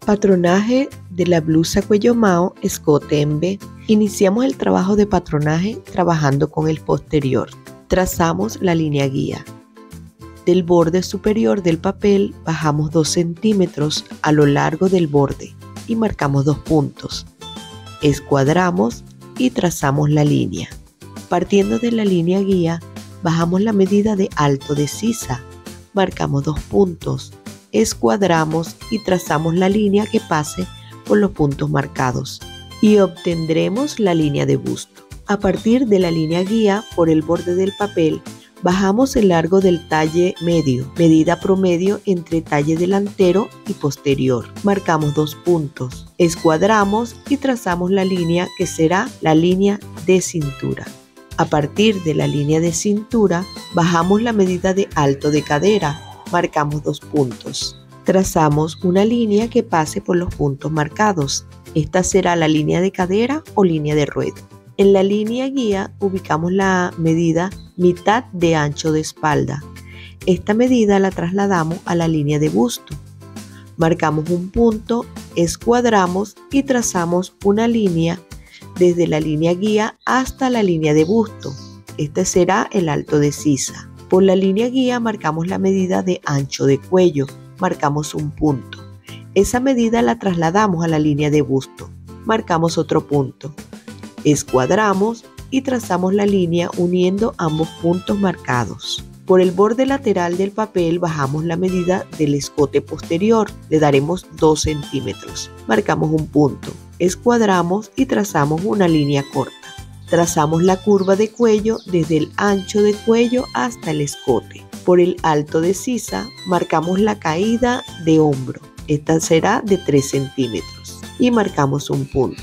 Patronaje de la blusa cuello mao escote en V. Iniciamos el trabajo de patronaje trabajando con el posterior. Trazamos la línea guía. Del borde superior del papel bajamos 2 centímetros a lo largo del borde y marcamos 2 puntos. Escuadramos y trazamos la línea. Partiendo de la línea guía, bajamos la medida de alto de sisa. Marcamos 2 puntos. Escuadramos y trazamos la línea que pase por los puntos marcados y obtendremos la línea de busto. A partir de la línea guía por el borde del papel, bajamos el largo del talle medio, medida promedio entre talle delantero y posterior. Marcamos 2 puntos, escuadramos y trazamos la línea que será la línea de cintura. A partir de la línea de cintura, bajamos la medida de alto de cadera. Marcamos 2 puntos. Trazamos una línea que pase por los puntos marcados. Esta será la línea de cadera o línea de ruedo. En la línea guía ubicamos la medida mitad de ancho de espalda. Esta medida la trasladamos a la línea de busto. Marcamos un punto, escuadramos y trazamos una línea desde la línea guía hasta la línea de busto. Este será el alto de sisa. Por la línea guía marcamos la medida de ancho de cuello, marcamos un punto. Esa medida la trasladamos a la línea de busto, marcamos otro punto. Escuadramos y trazamos la línea uniendo ambos puntos marcados. Por el borde lateral del papel bajamos la medida del escote posterior, le daremos 2 centímetros. Marcamos un punto, escuadramos y trazamos una línea corta. Trazamos la curva de cuello desde el ancho de cuello hasta el escote. Por el alto de sisa marcamos la caída de hombro. Esta será de 3 centímetros y marcamos un punto.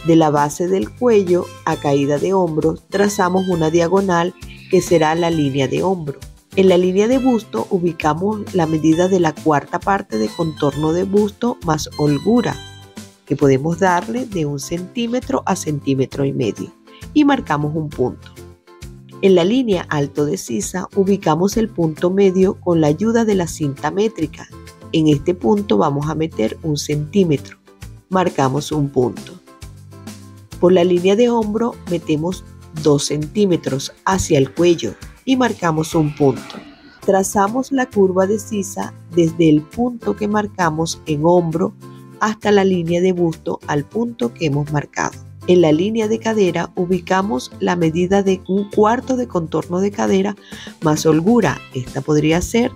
De la base del cuello a caída de hombro trazamos una diagonal que será la línea de hombro. En la línea de busto ubicamos la medida de la cuarta parte de contorno de busto más holgura, que podemos darle de 1 centímetro a 1,5 centímetros y marcamos un punto. En la línea alto de sisa ubicamos el punto medio con la ayuda de la cinta métrica. En este punto vamos a meter 1 centímetro. Marcamos un punto. Por la línea de hombro metemos 2 centímetros hacia el cuello y marcamos un punto. Trazamos la curva de sisa desde el punto que marcamos en hombro hasta la línea de busto al punto que hemos marcado. En la línea de cadera ubicamos la medida de 1/4 de contorno de cadera más holgura. Esta podría ser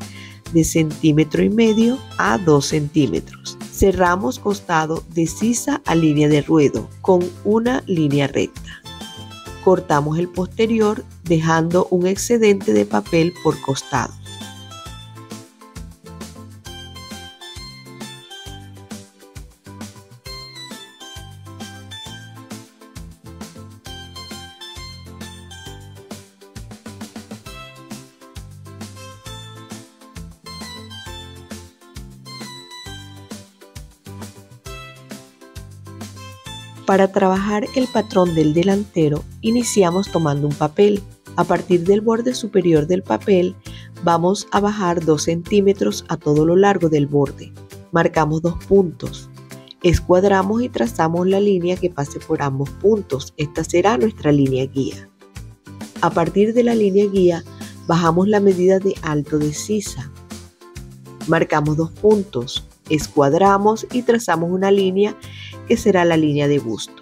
de 1,5 centímetros a 2 centímetros. Cerramos costado de sisa a línea de ruedo con una línea recta. Cortamos el posterior dejando un excedente de papel por costado. Para trabajar el patrón del delantero, iniciamos tomando un papel. A partir del borde superior del papel, vamos a bajar 2 centímetros a todo lo largo del borde. Marcamos 2 puntos. Escuadramos y trazamos la línea que pase por ambos puntos. Esta será nuestra línea guía. A partir de la línea guía, bajamos la medida de alto de sisa. Marcamos 2 puntos. Escuadramos y trazamos una línea que será la línea de busto.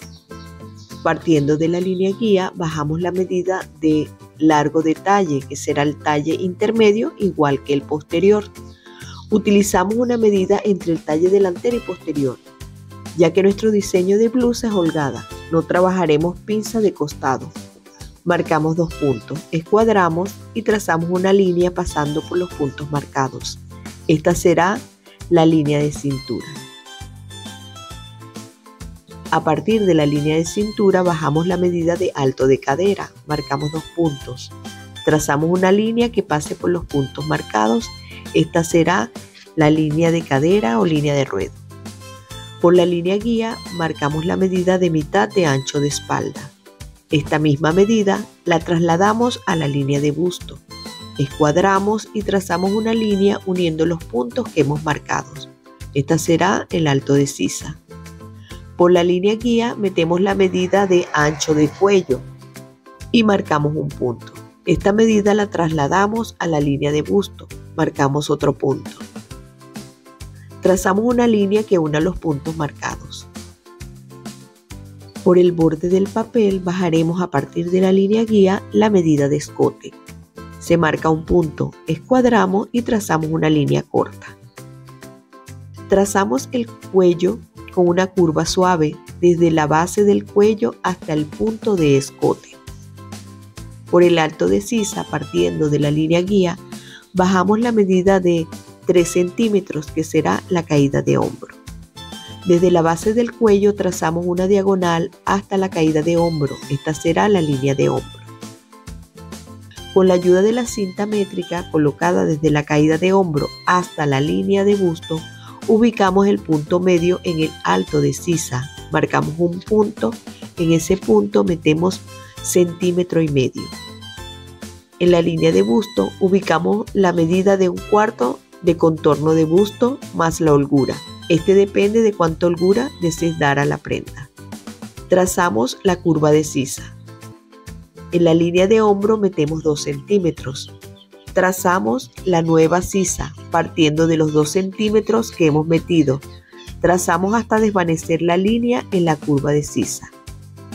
Partiendo de la línea guía, bajamos la medida de largo de talle, que será el talle intermedio, igual que el posterior. Utilizamos una medida entre el talle delantero y posterior, ya que nuestro diseño de blusa es holgada. No trabajaremos pinza de costado. Marcamos 2 puntos, escuadramos y trazamos una línea pasando por los puntos marcados. Esta será la línea de cintura. A partir de la línea de cintura bajamos la medida de alto de cadera, marcamos 2 puntos. Trazamos una línea que pase por los puntos marcados. Esta será la línea de cadera o línea de ruedo. Por la línea guía marcamos la medida de mitad de ancho de espalda. Esta misma medida la trasladamos a la línea de busto. Escuadramos y trazamos una línea uniendo los puntos que hemos marcado. Esta será el alto de sisa. Por la línea guía metemos la medida de ancho de cuello y marcamos un punto. Esta medida la trasladamos a la línea de busto. Marcamos otro punto. Trazamos una línea que una los puntos marcados. Por el borde del papel bajaremos a partir de la línea guía la medida de escote. Se marca un punto, escuadramos y trazamos una línea corta. Trazamos el cuello con una curva suave desde la base del cuello hasta el punto de escote. Por el alto de sisa, partiendo de la línea guía, bajamos la medida de 3 centímetros, que será la caída de hombro. Desde la base del cuello trazamos una diagonal hasta la caída de hombro. Esta será la línea de hombro. Con la ayuda de la cinta métrica colocada desde la caída de hombro hasta la línea de busto, ubicamos el punto medio en el alto de sisa. Marcamos un punto, en ese punto metemos 1,5 centímetros. En la línea de busto ubicamos la medida de 1/4 de contorno de busto más la holgura. Este depende de cuánta holgura desees dar a la prenda. Trazamos la curva de sisa. En la línea de hombro metemos 2 centímetros. Trazamos la nueva sisa partiendo de los 2 centímetros que hemos metido. Trazamos hasta desvanecer la línea en la curva de sisa.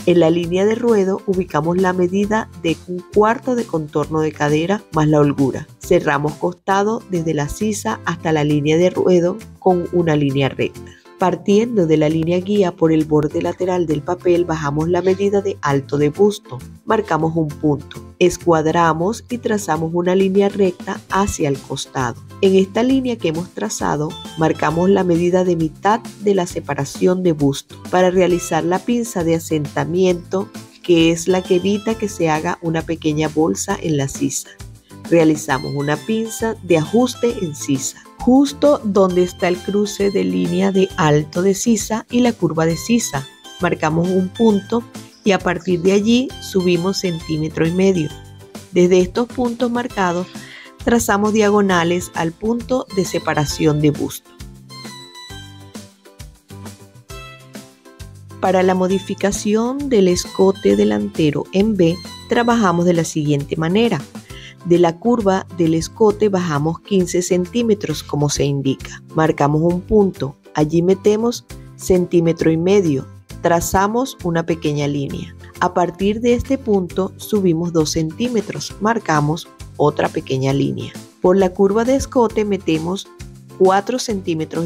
En la línea de ruedo ubicamos la medida de 1/4 de contorno de cadera más la holgura. Cerramos costado desde la sisa hasta la línea de ruedo con una línea recta. Partiendo de la línea guía por el borde lateral del papel bajamos la medida de alto de busto. Marcamos un punto. Escuadramos y trazamos una línea recta hacia el costado. En esta línea que hemos trazado, marcamos la medida de mitad de la separación de busto para realizar la pinza de asentamiento, que es la que evita que se haga una pequeña bolsa en la sisa. Realizamos una pinza de ajuste en sisa, justo donde está el cruce de línea de alto de sisa y la curva de sisa. Marcamos un punto y a partir de allí subimos 1,5 centímetros. Desde estos puntos marcados trazamos diagonales al punto de separación de busto. Para la modificación del escote delantero en V, trabajamos de la siguiente manera. De la curva del escote bajamos 15 centímetros como se indica. Marcamos un punto, allí metemos 1,5 centímetros. Trazamos una pequeña línea. A partir de este punto subimos 2 centímetros. Marcamos otra pequeña línea. Por la curva de escote metemos 4,5 centímetros.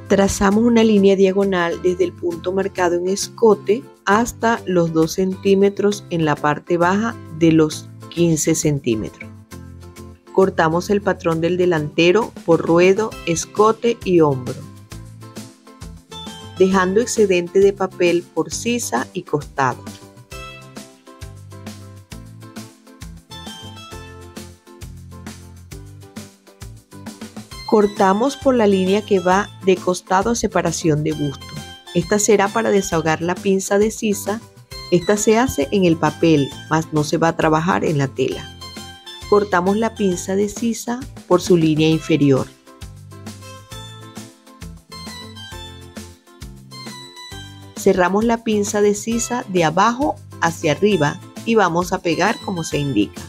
Trazamos una línea diagonal desde el punto marcado en escote hasta los 2 centímetros en la parte baja de los 15 centímetros. Cortamos el patrón del delantero por ruedo, escote y hombro, dejando excedente de papel por sisa y costado. Cortamos por la línea que va de costado a separación de busto. Esta será para desahogar la pinza de sisa. Esta se hace en el papel, mas no se va a trabajar en la tela. Cortamos la pinza de sisa por su línea inferior. Cerramos la pinza de sisa de abajo hacia arriba y vamos a pegar como se indica.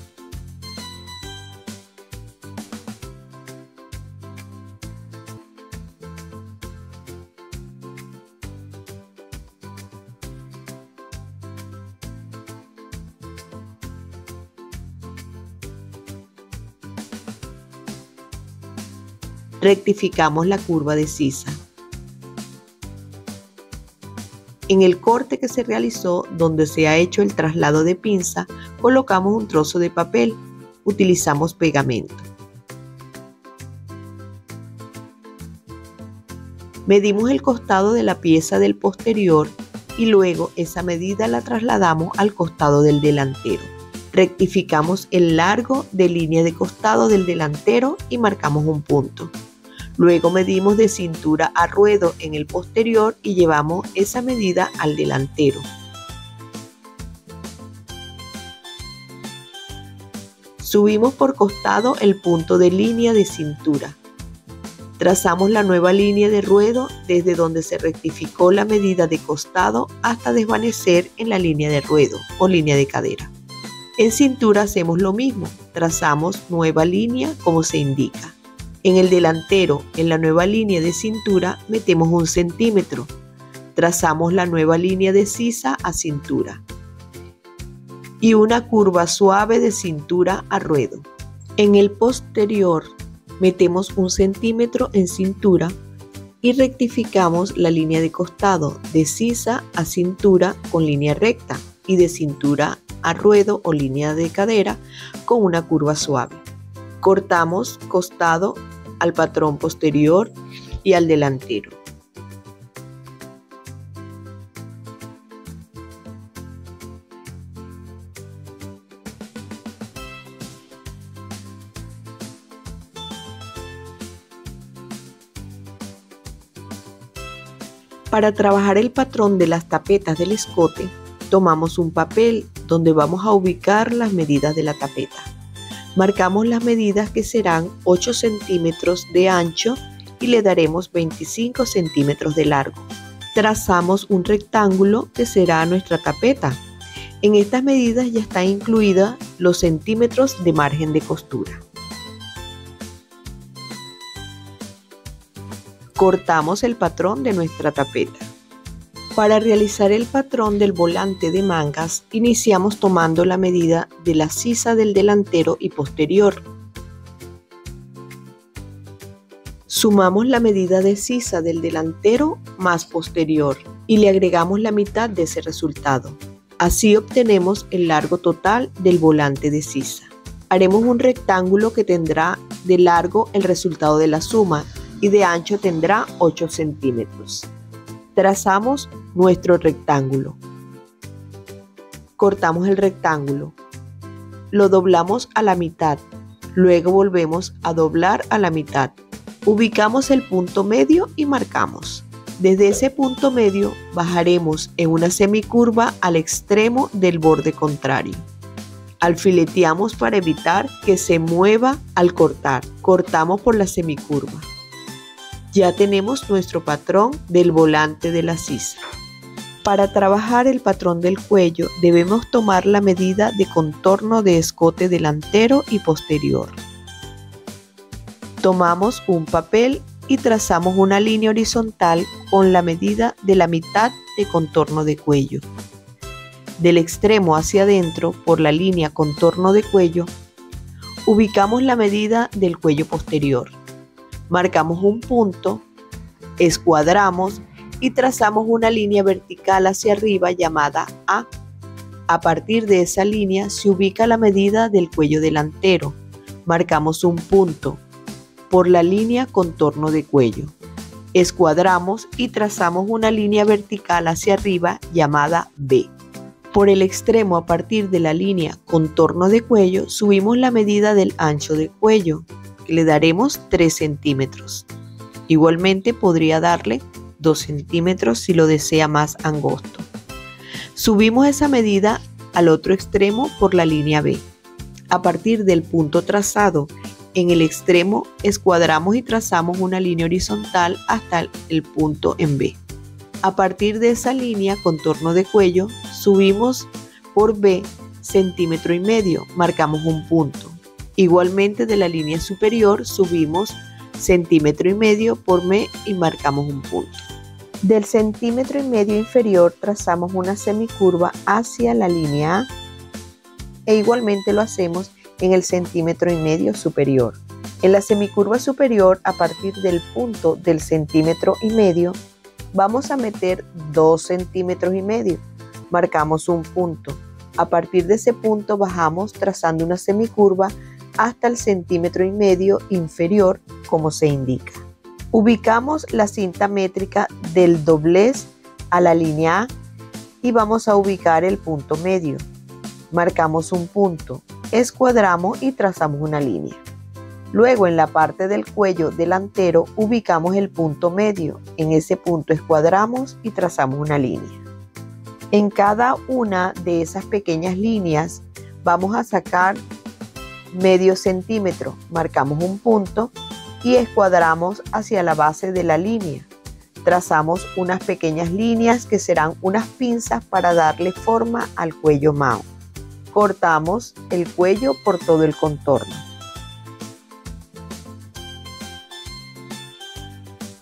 Rectificamos la curva de sisa. En el corte que se realizó donde se ha hecho el traslado de pinza, colocamos un trozo de papel. Utilizamos pegamento. Medimos el costado de la pieza del posterior y luego esa medida la trasladamos al costado del delantero. Rectificamos el largo de línea de costado del delantero y marcamos un punto. Luego medimos de cintura a ruedo en el posterior y llevamos esa medida al delantero. Subimos por costado el punto de línea de cintura. Trazamos la nueva línea de ruedo desde donde se rectificó la medida de costado hasta desvanecer en la línea de ruedo o línea de cadera. En cintura hacemos lo mismo, trazamos nueva línea como se indica. En el delantero, en la nueva línea de cintura, metemos 1 centímetro. Trazamos la nueva línea de sisa a cintura y una curva suave de cintura a ruedo. En el posterior, metemos 1 centímetro en cintura y rectificamos la línea de costado de sisa a cintura con línea recta y de cintura a ruedo o línea de cadera con una curva suave. Cortamos costado al patrón posterior y al delantero. Para trabajar el patrón de las tapetas del escote, tomamos un papel donde vamos a ubicar las medidas de la tapeta. Marcamos las medidas que serán 8 centímetros de ancho y le daremos 25 centímetros de largo. Trazamos un rectángulo que será nuestra tapeta. En estas medidas ya están incluidas los centímetros de margen de costura. Cortamos el patrón de nuestra tapeta. Para realizar el patrón del volante de mangas, iniciamos tomando la medida de la sisa del delantero y posterior. Sumamos la medida de sisa del delantero más posterior y le agregamos la mitad de ese resultado. Así obtenemos el largo total del volante de sisa. Haremos un rectángulo que tendrá de largo el resultado de la suma y de ancho tendrá 8 centímetros. Trazamos nuestro rectángulo. Cortamos el rectángulo. Lo doblamos a la mitad. Luego volvemos a doblar a la mitad. Ubicamos el punto medio y marcamos. Desde ese punto medio bajaremos en una semicurva al extremo del borde contrario. Alfileteamos para evitar que se mueva al cortar. Cortamos por la semicurva. Ya tenemos nuestro patrón del volante de la sisa. Para trabajar el patrón del cuello debemos tomar la medida de contorno de escote delantero y posterior. Tomamos un papel y trazamos una línea horizontal con la medida de la mitad de contorno de cuello. Del extremo hacia adentro, por la línea contorno de cuello, ubicamos la medida del cuello posterior. Marcamos un punto, escuadramos y trazamos una línea vertical hacia arriba llamada A. A partir de esa línea se ubica la medida del cuello delantero. Marcamos un punto por la línea contorno de cuello. Escuadramos y trazamos una línea vertical hacia arriba llamada B. Por el extremo a partir de la línea contorno de cuello subimos la medida del ancho de cuello. Le daremos 3 centímetros. Igualmente podría darle 2 centímetros si lo desea más angosto. Subimos esa medida al otro extremo por la línea B. A partir del punto trazado en el extremo, escuadramos y trazamos una línea horizontal hasta el punto en B. A partir de esa línea contorno de cuello, subimos por B 1,5 centímetros, marcamos un punto. Igualmente de la línea superior subimos 1,5 centímetros por M y marcamos un punto. Del 1,5 centímetros inferior trazamos una semicurva hacia la línea A e igualmente lo hacemos en el 1,5 centímetros superior. En la semicurva superior, a partir del punto del 1,5 centímetros, vamos a meter 2,5 centímetros. Marcamos un punto. A partir de ese punto bajamos trazando una semicurva hasta el 1,5 centímetros inferior, como se indica. Ubicamos la cinta métrica del doblez a la línea A y vamos a ubicar el punto medio. Marcamos un punto, escuadramos y trazamos una línea. Luego en la parte del cuello delantero ubicamos el punto medio. En ese punto escuadramos y trazamos una línea. En cada una de esas pequeñas líneas vamos a sacar medio centímetro. Marcamos un punto y escuadramos hacia la base de la línea. Trazamos unas pequeñas líneas que serán unas pinzas para darle forma al cuello Mao. Cortamos el cuello por todo el contorno.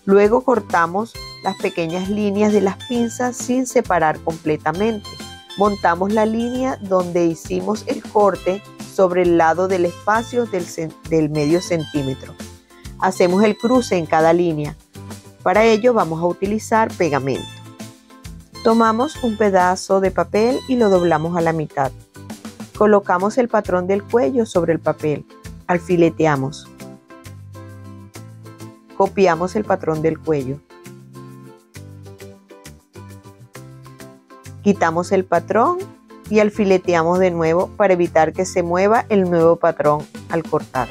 Luego cortamos las pequeñas líneas de las pinzas sin separar completamente. Montamos la línea donde hicimos el corte sobre el lado del espacio del medio centímetro. Hacemos el cruce en cada línea. Para ello vamos a utilizar pegamento. Tomamos un pedazo de papel y lo doblamos a la mitad. Colocamos el patrón del cuello sobre el papel. Alfileteamos. Copiamos el patrón del cuello. Quitamos el patrón y alfileteamos de nuevo para evitar que se mueva el nuevo patrón al cortar.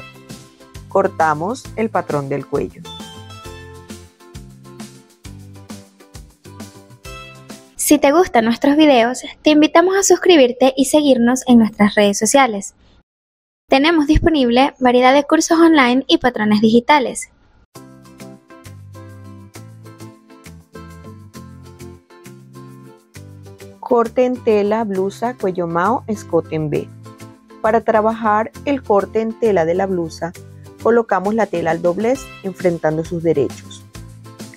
Cortamos el patrón del cuello. Si te gustan nuestros videos, te invitamos a suscribirte y seguirnos en nuestras redes sociales. Tenemos disponible variedad de cursos online y patrones digitales. Corte en tela, blusa, cuello Mao, escote en V. Para trabajar el corte en tela de la blusa, colocamos la tela al doblez enfrentando sus derechos.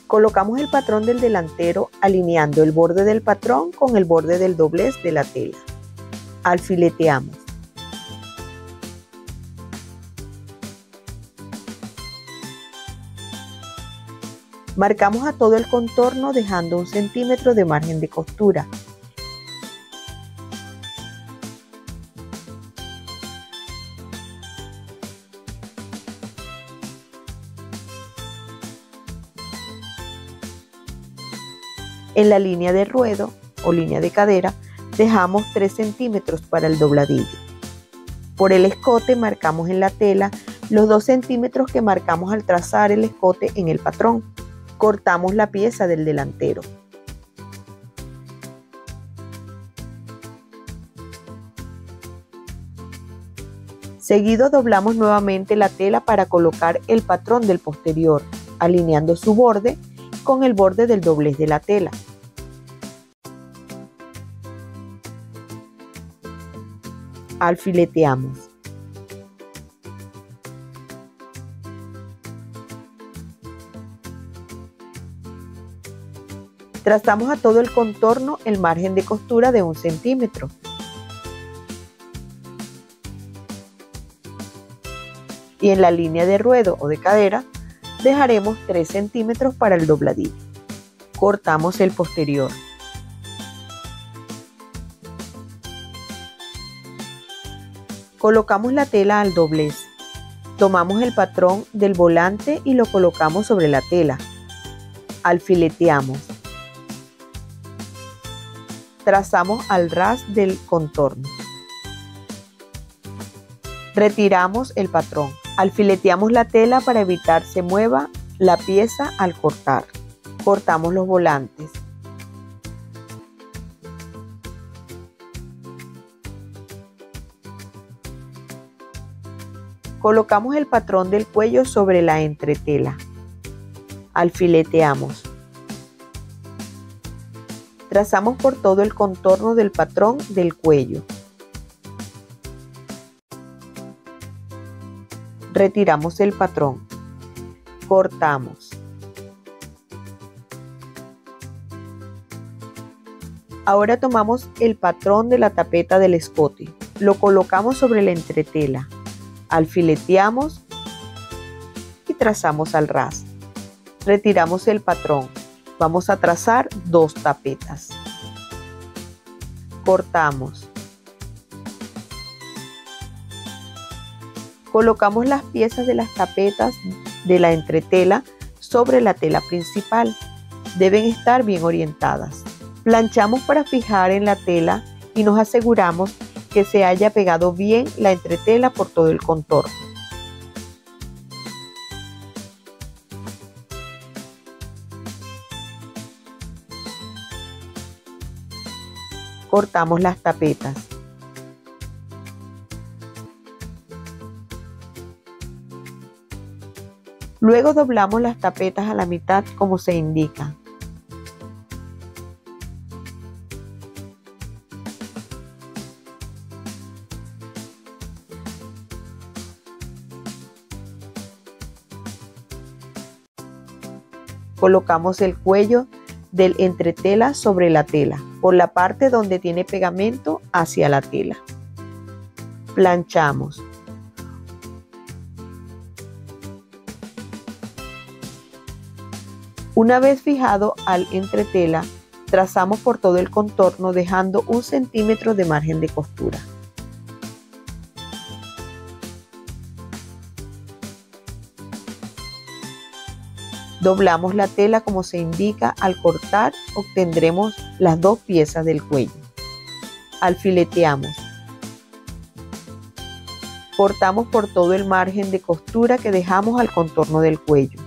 Colocamos el patrón del delantero alineando el borde del patrón con el borde del doblez de la tela. Alfileteamos. Marcamos a todo el contorno dejando 1 centímetro de margen de costura. En la línea de ruedo o línea de cadera dejamos 3 centímetros para el dobladillo. Por el escote marcamos en la tela los 2 centímetros que marcamos al trazar el escote en el patrón. Cortamos la pieza del delantero. Seguido doblamos nuevamente la tela para colocar el patrón del posterior, alineando su borde con el borde del doblez de la tela. Alfileteamos. Trazamos a todo el contorno el margen de costura de 1 centímetro. Y en la línea de ruedo o de cadera dejaremos 3 centímetros para el dobladillo. Cortamos el posterior. Colocamos la tela al doblez. Tomamos el patrón del volante y lo colocamos sobre la tela. Alfileteamos. Trazamos al ras del contorno. Retiramos el patrón. Alfileteamos la tela para evitar se mueva la pieza al cortar. Cortamos los volantes. Colocamos el patrón del cuello sobre la entretela. Alfileteamos. Trazamos por todo el contorno del patrón del cuello. Retiramos el patrón. Cortamos. Ahora tomamos el patrón de la tapeta del escote. Lo colocamos sobre la entretela. Alfileteamos y trazamos al ras. Retiramos el patrón. Vamos a trazar 2 tapetas. Cortamos. Colocamos las piezas de las tapetas de la entretela sobre la tela principal. Deben estar bien orientadas. Planchamos para fijar en la tela y nos aseguramos que se haya pegado bien la entretela por todo el contorno. Cortamos las tapetas. Luego doblamos las tapetas a la mitad como se indica. Colocamos el cuello del entretela sobre la tela, por la parte donde tiene pegamento hacia la tela. Planchamos. Una vez fijado al entretela, trazamos por todo el contorno dejando 1 centímetro de margen de costura. Doblamos la tela como se indica. Al cortar obtendremos las 2 piezas del cuello. Alfileteamos. Cortamos por todo el margen de costura que dejamos al contorno del cuello.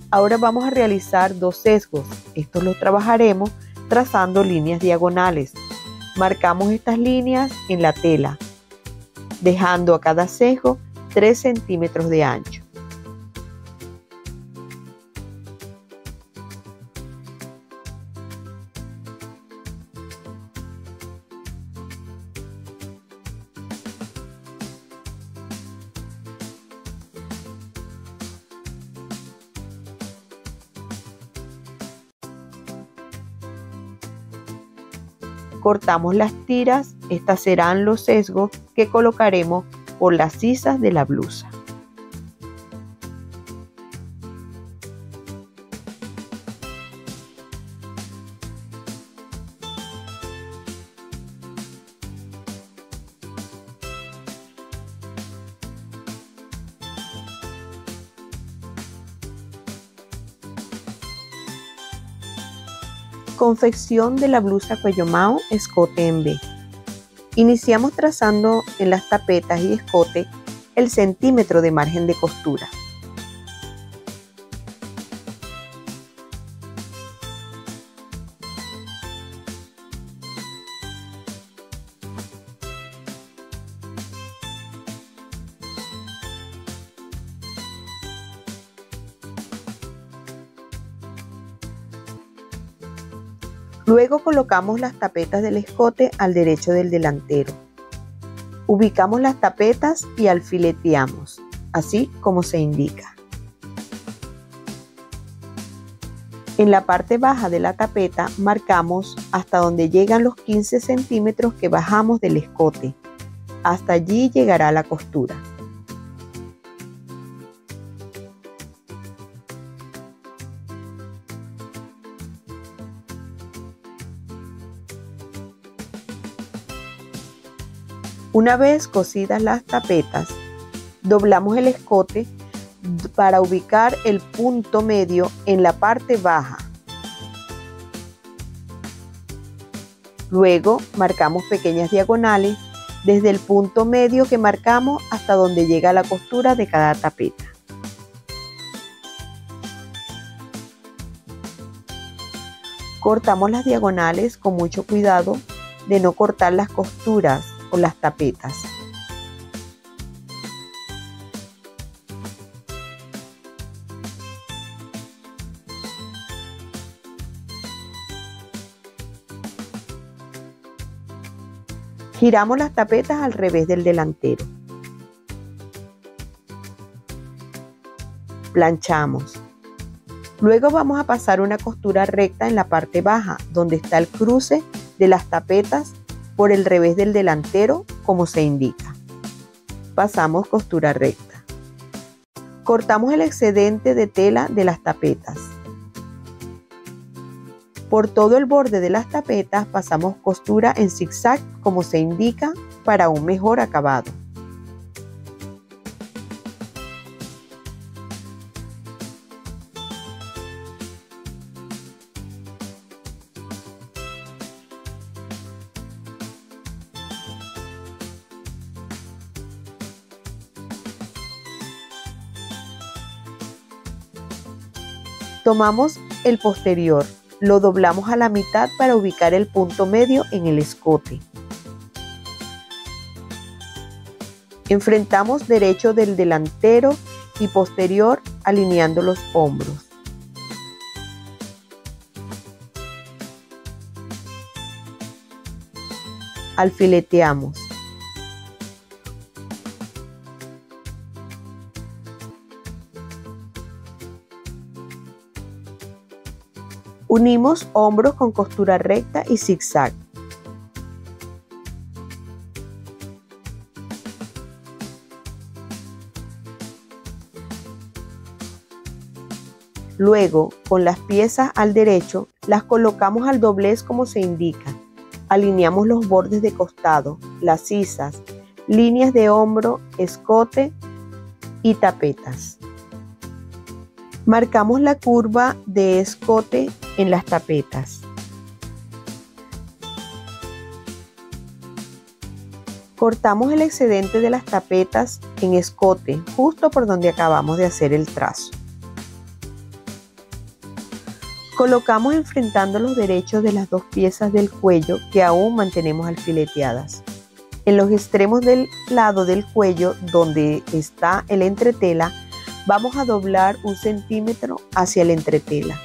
Ahora vamos a realizar 2 sesgos. Estos los trabajaremos trazando líneas diagonales. Marcamos estas líneas en la tela, dejando a cada sesgo 3 centímetros de ancho. Cortamos las tiras. Estas serán los sesgos que colocaremos por las sisas de la blusa. Confección de la blusa cuello mao escote en V. Iniciamos trazando en las tapetas y escote el centímetro de margen de costura. Luego colocamos las tapetas del escote al derecho del delantero. Ubicamos las tapetas y alfileteamos, así como se indica. En la parte baja de la tapeta marcamos hasta donde llegan los 15 centímetros que bajamos del escote. Hasta allí llegará la costura. Una vez cosidas las tapetas, doblamos el escote para ubicar el punto medio en la parte baja. Luego marcamos pequeñas diagonales desde el punto medio que marcamos hasta donde llega la costura de cada tapeta. Cortamos las diagonales con mucho cuidado de no cortar las costuras o las tapetas. Giramos las tapetas al revés del delantero. Planchamos. Luego vamos a pasar una costura recta en la parte baja, donde está el cruce de las tapetas por el revés del delantero, como se indica. Pasamos costura recta. Cortamos el excedente de tela de las tapetas. Por todo el borde de las tapetas pasamos costura en zigzag, como se indica, para un mejor acabado. Tomamos el posterior Lo doblamos a la mitad para ubicar el punto medio en el escote. Enfrentamos derecho del delantero y posterior alineando los hombros. Alfileteamos. Unimos hombros con costura recta y zigzag. Luego, con las piezas al derecho, las colocamos al doblez como se indica. Alineamos los bordes de costado, las sisas, líneas de hombro, escote y tapetas. Marcamos la curva de escote en las tapetas. Cortamos el excedente de las tapetas en escote, justo por donde acabamos de hacer el trazo. Colocamos enfrentando los derechos de las dos piezas del cuello que aún mantenemos alfileteadas. En los extremos del lado del cuello, donde está el entretela, vamos a doblar 1 centímetro hacia el entretela.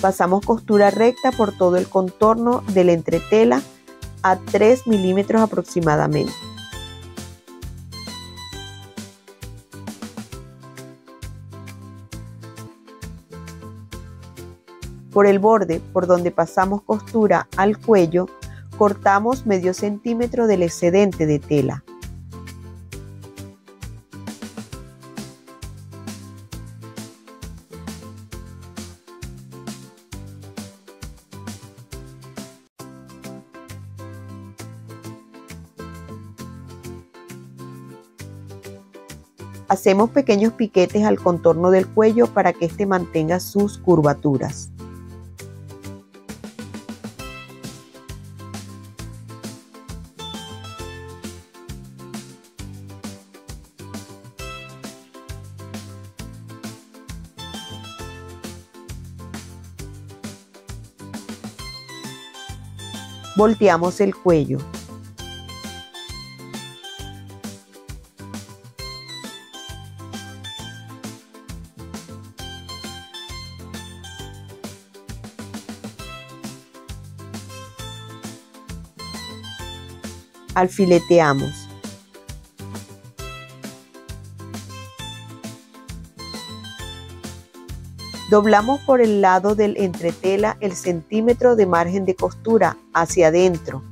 Pasamos costura recta por todo el contorno del entretela a 3 milímetros aproximadamente. Por el borde por donde pasamos costura al cuello, cortamos medio centímetro del excedente de tela. Hacemos pequeños piquetes al contorno del cuello para que éste mantenga sus curvaturas. Volteamos el cuello. Alfileteamos. Doblamos por el lado del entretela el centímetro de margen de costura hacia adentro.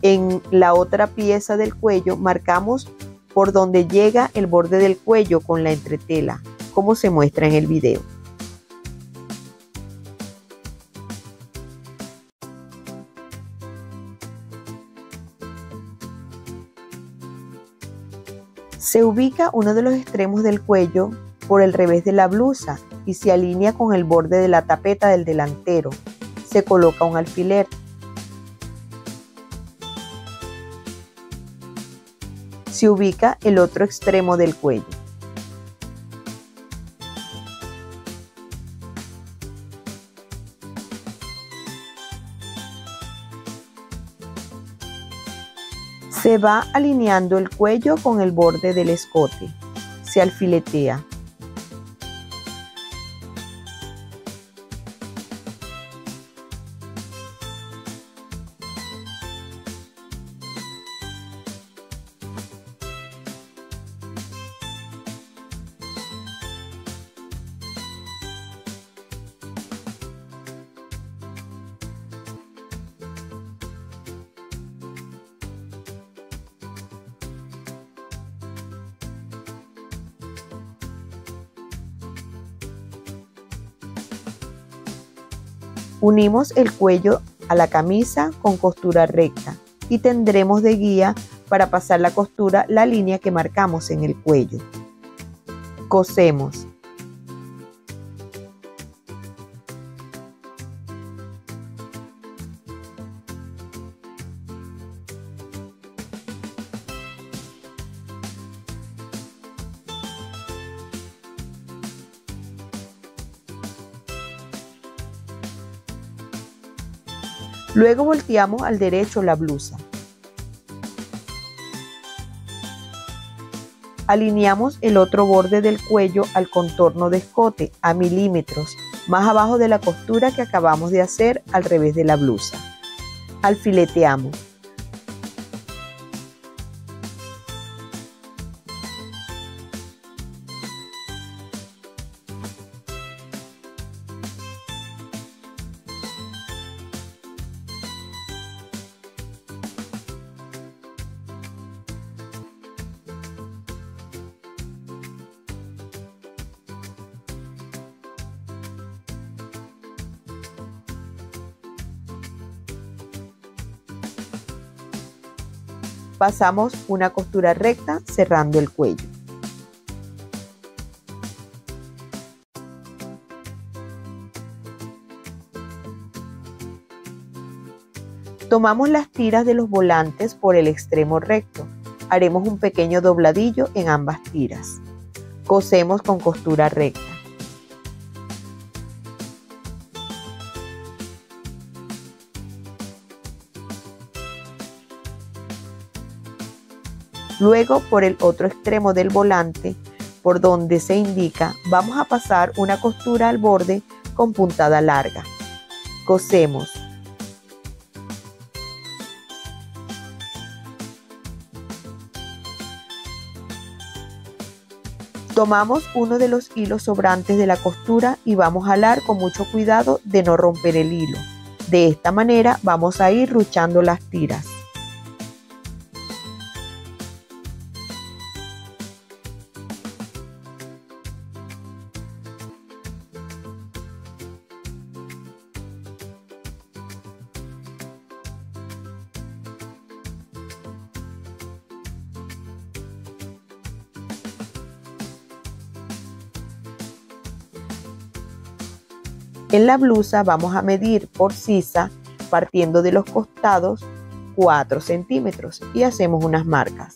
En la otra pieza del cuello marcamos por donde llega el borde del cuello con la entretela, como se muestra en el video. Se ubica uno de los extremos del cuello por el revés de la blusa y se alinea con el borde de la tapeta del delantero. Se coloca un alfiler. Se ubica el otro extremo del cuello. Se va alineando el cuello con el borde del escote. Se alfiletea. Unimos el cuello a la camisa con costura recta y tendremos de guía para pasar la costura la línea que marcamos en el cuello. Cosemos. Luego volteamos al derecho la blusa. Alineamos el otro borde del cuello al contorno de escote a milímetros, más abajo de la costura que acabamos de hacer al revés de la blusa. Alfileteamos. Pasamos una costura recta cerrando el cuello. Tomamos las tiras de los volantes por el extremo recto. Haremos un pequeño dobladillo en ambas tiras. Cosemos con costura recta. Luego, por el otro extremo del volante, por donde se indica, vamos a pasar una costura al borde con puntada larga. Cosemos. Tomamos uno de los hilos sobrantes de la costura y vamos a jalar con mucho cuidado de no romper el hilo. De esta manera vamos a ir ruchando las tiras. En la blusa vamos a medir por sisa, partiendo de los costados, 4 centímetros y hacemos unas marcas.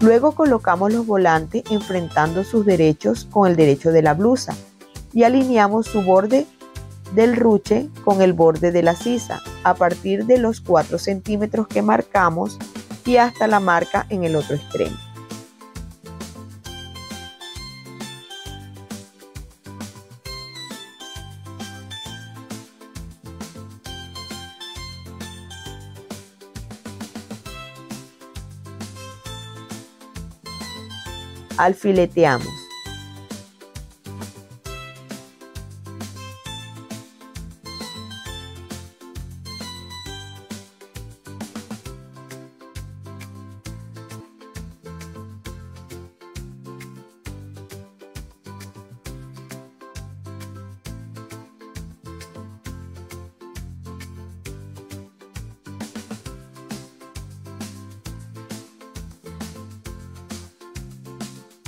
Luego colocamos los volantes enfrentando sus derechos con el derecho de la blusa y alineamos su borde del ruche con el borde de la sisa a partir de los 4 centímetros que marcamos y hasta la marca en el otro extremo. Alfileteamos.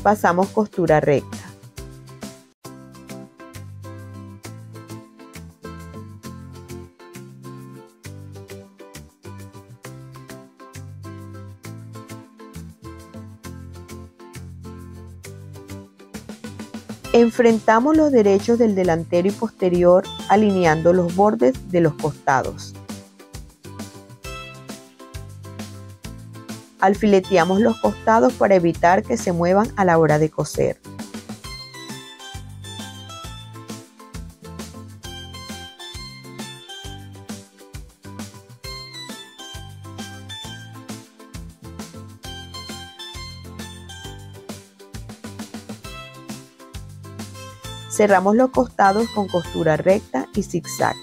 Pasamos costura recta. Enfrentamos los derechos del delantero y posterior alineando los bordes de los costados. Alfileteamos los costados para evitar que se muevan a la hora de coser. Cerramos los costados con costura recta y zigzag.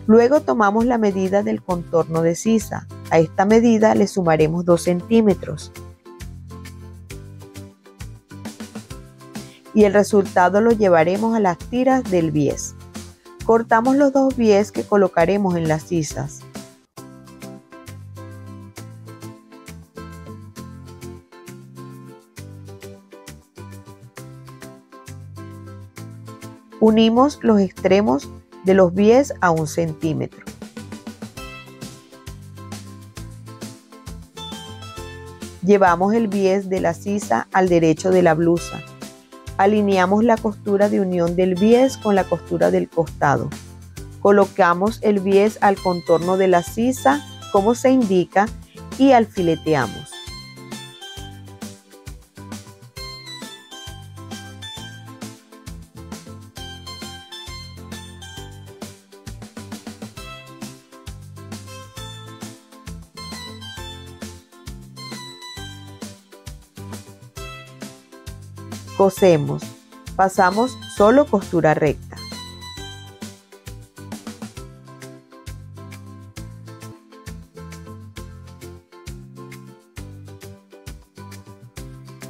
Luego tomamos la medida del contorno de sisa. A esta medida le sumaremos 2 centímetros. Y el resultado lo llevaremos a las tiras del bies. Cortamos los 2 bies que colocaremos en las sisas. Unimos los extremos de los bies a 1 centímetro. Llevamos el bies de la sisa al derecho de la blusa. Alineamos la costura de unión del bies con la costura del costado. Colocamos el bies al contorno de la sisa, como se indica, y alfileteamos. Cosemos. Pasamos solo costura recta.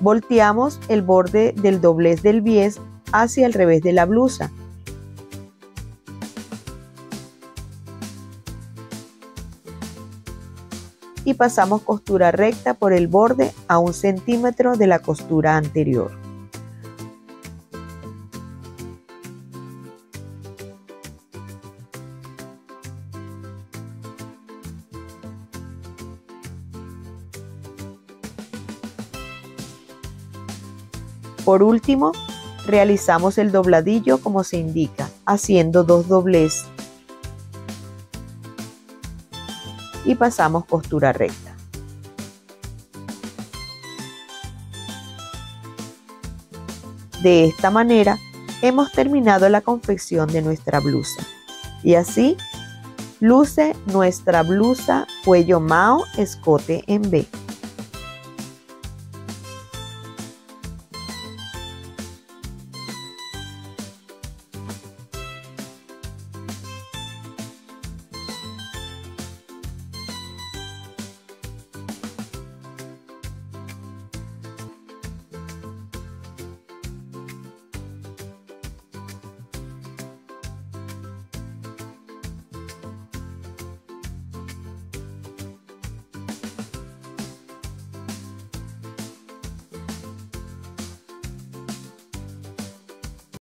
Volteamos el borde del doblez del bies hacia el revés de la blusa. Y pasamos costura recta por el borde a 1 centímetro de la costura anterior. Por último, realizamos el dobladillo como se indica, haciendo 2 dobleces y pasamos costura recta. De esta manera, hemos terminado la confección de nuestra blusa. Y así, luce nuestra blusa cuello Mao escote en V.